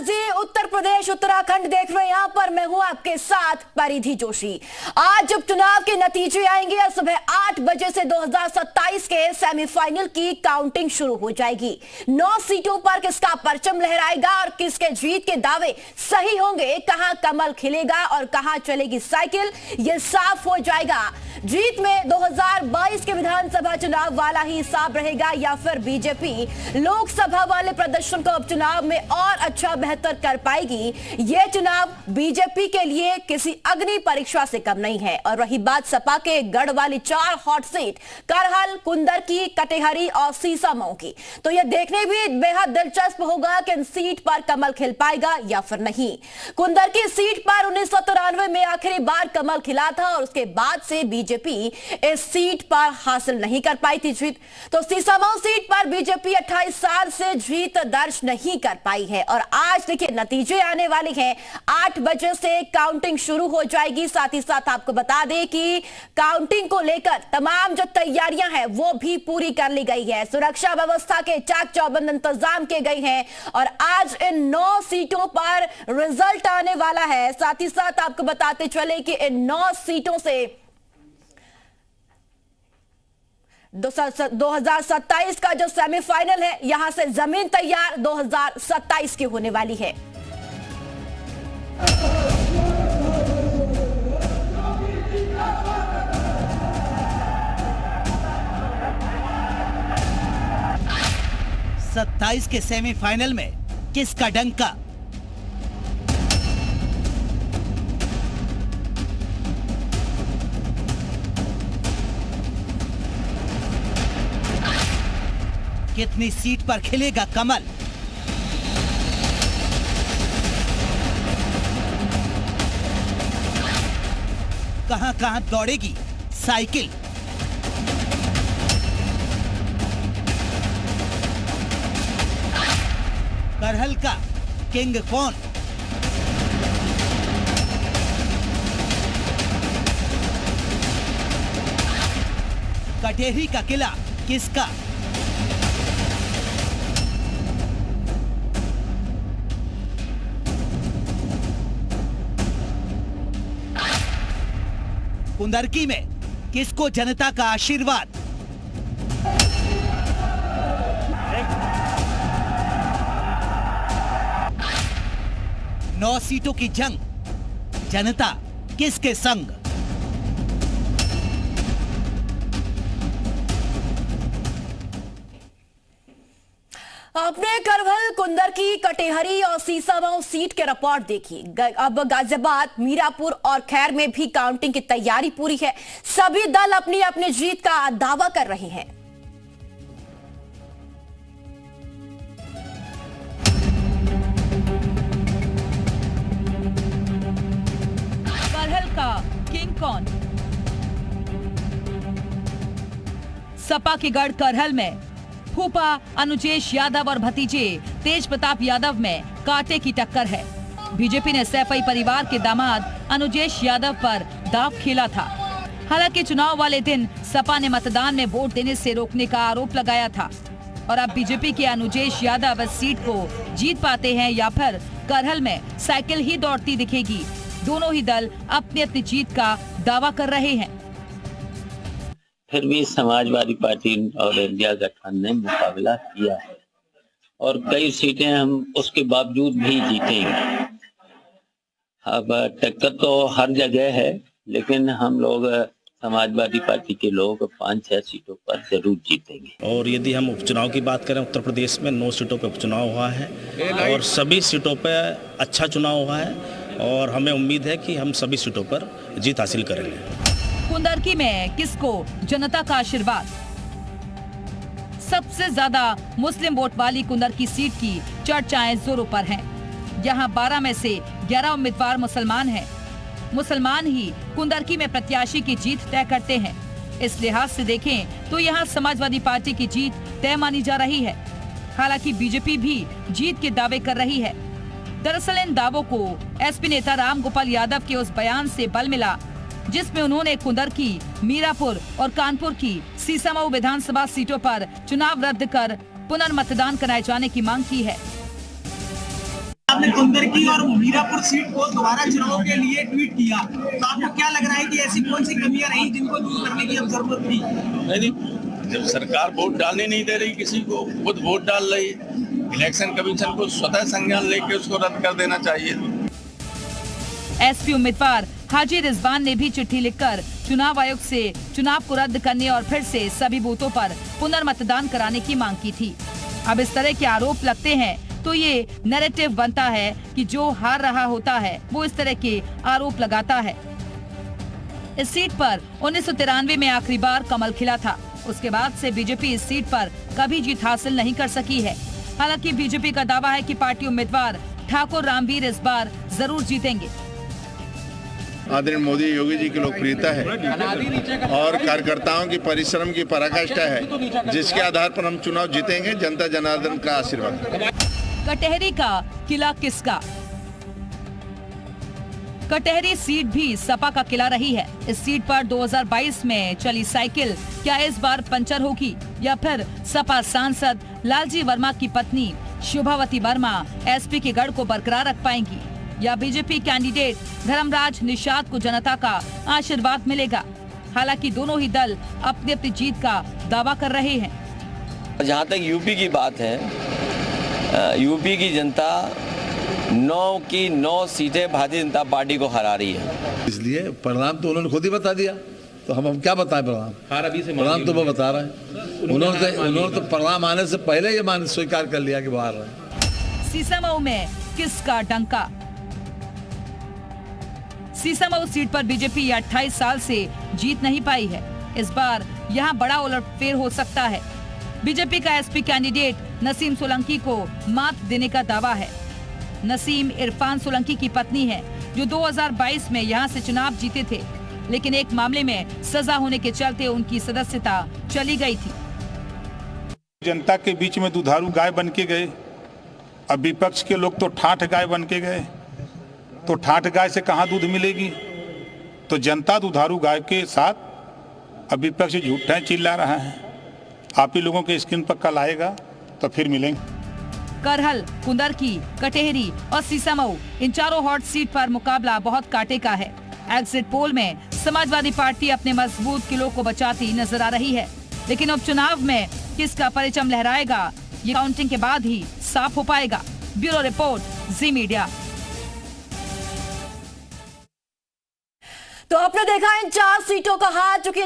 जी उत्तर प्रदेश उत्तराखंड देख रहे हैं। यहाँ पर मैं हूँ आपके साथ परिधि जोशी। आज जब चुनाव के नतीजे आएंगे और सुबह 8 बजे से 2027 के सेमीफाइनल की काउंटिंग शुरू हो जाएगी। 9 सीटों पर किसका परचम लहराएगा और किसके जीत के दावे सही होंगे, कहां कमल खिलेगा और कहां चलेगी साइकिल, ये साफ हो जाएगा। जीत में 2022 के विधानसभा चुनाव वाला ही हिसाब रहेगा या फिर बीजेपी लोकसभा वाले प्रदर्शन को उपचुनाव में और अच्छा बेहतर कर पाएगी। यह चुनाव बीजेपी के लिए किसी अग्नि परीक्षा से कम नहीं है। और रही बात सपा के गढ़ वाली 4 हॉट सीट करहल, कुंदरकी, कटेहरी और सीसामऊ की, तो यह देखने भी बेहद दिलचस्प होगा कि इन सीट पर कमल खिल पाएगा या फिर नहीं। कुंदरकी सीट पर 1993 में आखिरी बार कमल खिला था और उसके बाद से बीजेपी इस सीट पर हासिल नहीं कर पाई थी जीत। तो सीसामऊ सीट पर बीजेपी 28 साल से जीत दर्ज नहीं कर पाई है। और आज देखिए नतीजे आने वाले हैं। 8 बजे से काउंटिंग शुरू हो जाएगी। साथ ही साथ आपको बता दें कि काउंटिंग को लेकर तमाम जो तैयारियां हैं वो भी पूरी कर ली गई है। सुरक्षा व्यवस्था के चाक चौबंद इंतजाम किए गए हैं और आज इन 9 सीटों पर रिजल्ट आने वाला है। साथ ही साथ आपको बताते चले कि इन 9 सीटों से 2027 का जो सेमीफाइनल है, यहां से जमीन तैयार 2027 की होने वाली है। सत्ताईस के सेमीफाइनल में किसका डंका? कितनी सीट पर खिलेगा कमल? कहां कहां दौड़ेगी साइकिल? करहल का किंग कौन? कटेहरी का किला किसका? कुंदरकी में किसको जनता का आशीर्वाद? नौ सीटों की जंग, जनता किसके संग? आपने करहल, कुंदरकी, कटेहरी और सीसामऊ सीट के रिपोर्ट देखी। अब गाजियाबाद, मीरापुर और खैर में भी काउंटिंग की तैयारी पूरी है। सभी दल अपनी अपनी जीत का दावा कर रहे हैं। करहल का किंग कौन? सपा के गढ़ करहल में फूफा अनुजेश यादव और भतीजे तेज प्रताप यादव में कांटे की टक्कर है। बीजेपी ने सैफई परिवार के दामाद अनुजेश यादव पर दांव खेला था। हालांकि चुनाव वाले दिन सपा ने मतदान में वोट देने से रोकने का आरोप लगाया था। और अब बीजेपी के अनुजेश यादव इस सीट को जीत पाते हैं या फिर करहल में साइकिल ही दौड़ती दिखेगी। दोनों ही दल अपनी अपनी जीत का दावा कर रहे हैं। फिर भी समाजवादी पार्टी और इंडिया गठबंधन ने मुकाबला किया है और कई सीटें हम उसके बावजूद भी जीतेंगे। अब टक्कर तो हर जगह है, लेकिन हम लोग समाजवादी पार्टी के लोग 5-6 सीटों पर जरूर जीतेंगे। और यदि हम उपचुनाव की बात करें, उत्तर प्रदेश में 9 सीटों पर उपचुनाव हुआ है और सभी सीटों पर अच्छा चुनाव हुआ है और हमें उम्मीद है कि हम सभी सीटों पर जीत हासिल करेंगे। कुंदरकी में किसको जनता का आशीर्वाद? सबसे ज्यादा मुस्लिम वोट वाली कुंदरकी सीट की चर्चाएं जोरों पर हैं। यहां 12 में से 11 उम्मीदवार मुसलमान हैं। मुसलमान ही कुंदरकी में प्रत्याशी की जीत तय करते हैं। इस लिहाज से देखें तो यहां समाजवादी पार्टी की जीत तय मानी जा रही है। हालांकि बीजेपी भी जीत के दावे कर रही है। दरअसल इन दावों को एसपी नेता राम गोपाल यादव के उस बयान से बल मिला जिसमें उन्होंने कुंदरकी, मीरापुर और कानपुर की सीसामऊ विधानसभा सीटों पर चुनाव रद्द कर पुनर्मतदान कराए जाने की मांग की है। आपने कुंदरकी और मीरापुर सीट को दोबारा चुनाव के लिए ट्वीट किया, तो आपको क्या लग रहा है कि ऐसी कौन सी कमियां रही जिनको दूर करने की अब जरूरत थी? नहीं, जब सरकार वोट डालने नहीं दे रही किसी को, खुद वोट डाल रही, इलेक्शन कमीशन को स्वतः संज्ञान लेके उसको रद्द कर देना चाहिए। एसपी उम्मीदवार हाजी रिजवान ने भी चिट्ठी लिखकर चुनाव आयोग से चुनाव को रद्द करने और फिर से सभी बूथों पर पुनर्मतदान कराने की मांग की थी। अब इस तरह के आरोप लगते हैं तो ये नैरेटिव बनता है कि जो हार रहा होता है वो इस तरह के आरोप लगाता है। इस सीट पर 1993 में आखिरी बार कमल खिला था। उसके बाद से बीजेपी इस सीट पर कभी जीत हासिल नहीं कर सकी है। हालांकि बीजेपी का दावा है कि पार्टी उम्मीदवार ठाकुर रामवीर इस बार जरूर जीतेंगे। आदरणीय मोदी योगी जी की लोकप्रियता है और कार्यकर्ताओं की परिश्रम की पराकाष्ठा है, जिसके आधार पर हम चुनाव जीतेंगे। जनता जनार्दन का आशीर्वाद। कटहरी का किला किसका? कटहरी सीट भी सपा का किला रही है। इस सीट पर 2022 में चली साइकिल क्या इस बार पंचर होगी या फिर सपा सांसद लालजी वर्मा की पत्नी शोभावती वर्मा एसपी के गढ़ को बरकरार रख पाएंगी या बीजेपी कैंडिडेट धर्मराज निषाद को जनता का आशीर्वाद मिलेगा? हालांकि दोनों ही दल अपनी अपनी जीत का दावा कर रहे हैं। जहां तक यूपी की बात है, यूपी की जनता 9 की 9 सीटें भारतीय जनता पार्टी को हरा रही है। इसलिए परिणाम तो उन्होंने खुद ही बता दिया, तो हम क्या बताएं परिणाम? परिणाम तो वो बता रहे हैं। उन्होंने तो परिणाम आने से पहले ये मान स्वीकार कर लिया कि वो हार रहे हैं। सीसामऊ में किसका डंका? सीसामऊ सीट पर बीजेपी 28 साल से जीत नहीं पाई है। इस बार यहां बड़ा उलटफेर हो सकता है। बीजेपी का एसपी कैंडिडेट नसीम सोलंकी को मात देने का दावा है। नसीम इरफान सोलंकी की पत्नी है, जो 2022 में यहां से चुनाव जीते थे, लेकिन एक मामले में सजा होने के चलते उनकी सदस्यता चली गई थी। जनता के बीच में दुधारू गाय बन के गए। अब विपक्ष के लोग तो ठाठ गाय बन के गए, तो ठाठ गाय से कहाँ दूध मिलेगी? तो जनता दुधारू गाय के साथ अब विपक्ष झूठा चिल्ला रहा है। आप ही लोगों के स्क्रीन पर कल आएगा तो फिर मिलेंगे। करहल, कुंदरकी, कटेहरी और सीसामऊ इन चारों हॉट सीट पर मुकाबला बहुत कांटे का है। एग्जिट पोल में समाजवादी पार्टी अपने मजबूत किलों को बचाती नजर आ रही है, लेकिन उपचुनाव में किसका परचम लहराएगा ये काउंटिंग के बाद ही साफ हो पाएगा। ब्यूरो रिपोर्ट, जी मीडिया। तो आपने देखा इन 4 सीटों का हार, जो कि